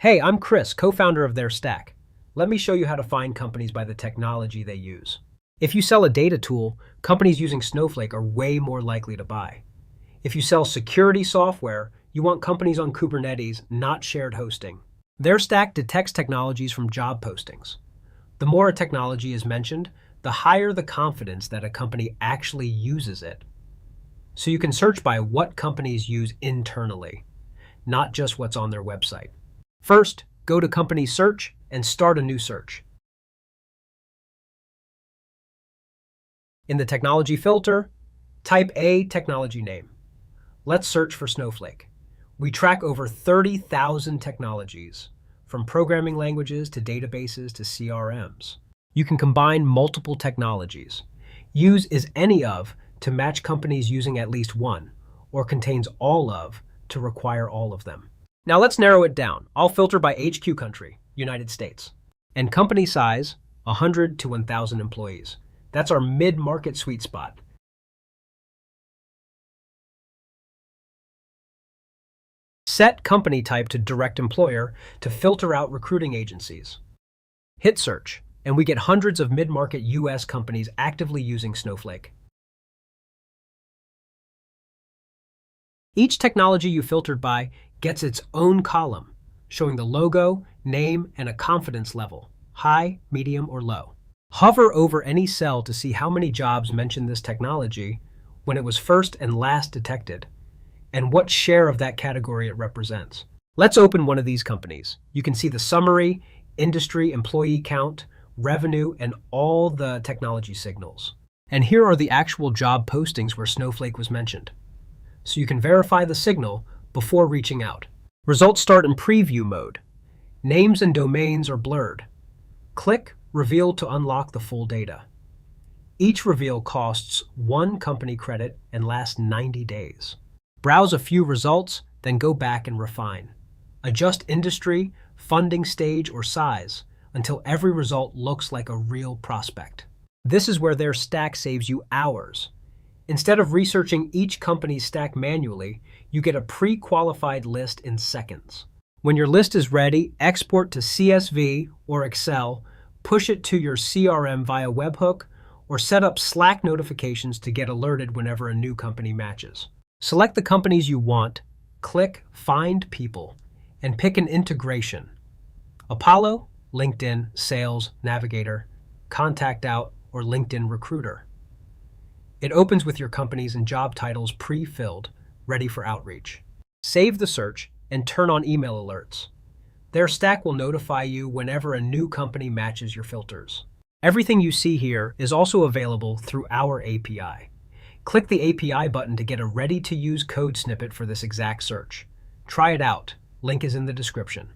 Hey, I'm Chris, co-founder of TheirStack. Let me show you how to find companies by the technology they use. If you sell a data tool, companies using Snowflake are way more likely to buy. If you sell security software, you want companies on Kubernetes, not shared hosting. TheirStack detects technologies from job postings. The more a technology is mentioned, the higher the confidence that a company actually uses it. So you can search by what companies use internally, not just what's on their website. First, go to Company Search and start a new search. In the technology filter, type a technology name. Let's search for Snowflake. We track over 30,000 technologies, from programming languages to databases to CRMs. You can combine multiple technologies. Use is any of to match companies using at least one, or contains all of to require all of them. Now let's narrow it down. I'll filter by HQ country, United States, and company size, 100 to 1,000 employees. That's our mid-market sweet spot. Set company type to direct employer to filter out recruiting agencies. Hit search, and we get hundreds of mid-market US companies actively using Snowflake. Each technology you filtered by gets its own column, showing the logo, name, and a confidence level, high, medium, or low. Hover over any cell to see how many jobs mention this technology, when it was first and last detected, and what share of that category it represents. Let's open one of these companies. You can see the summary, industry, employee count, revenue, and all the technology signals. And here are the actual job postings where Snowflake was mentioned. So you can verify the signal before reaching out. Results start in preview mode. Names and domains are blurred. Click Reveal to unlock the full data. Each reveal costs 1 company credit and lasts 90 days. Browse a few results, then go back and refine. Adjust industry, funding stage, or size until every result looks like a real prospect. This is where TheirStack saves you hours. Instead of researching each company's stack manually, you get a pre-qualified list in seconds. When your list is ready, export to CSV or Excel, push it to your CRM via webhook, or set up Slack notifications to get alerted whenever a new company matches. Select the companies you want, click Find People, and pick an integration. Apollo, LinkedIn, Sales, Navigator, Contact Out, or LinkedIn Recruiter. It opens with your companies and job titles pre-filled, ready for outreach. Save the search and turn on email alerts. TheirStack will notify you whenever a new company matches your filters. Everything you see here is also available through our API. Click the API button to get a ready-to-use code snippet for this exact search. Try it out. Link is in the description.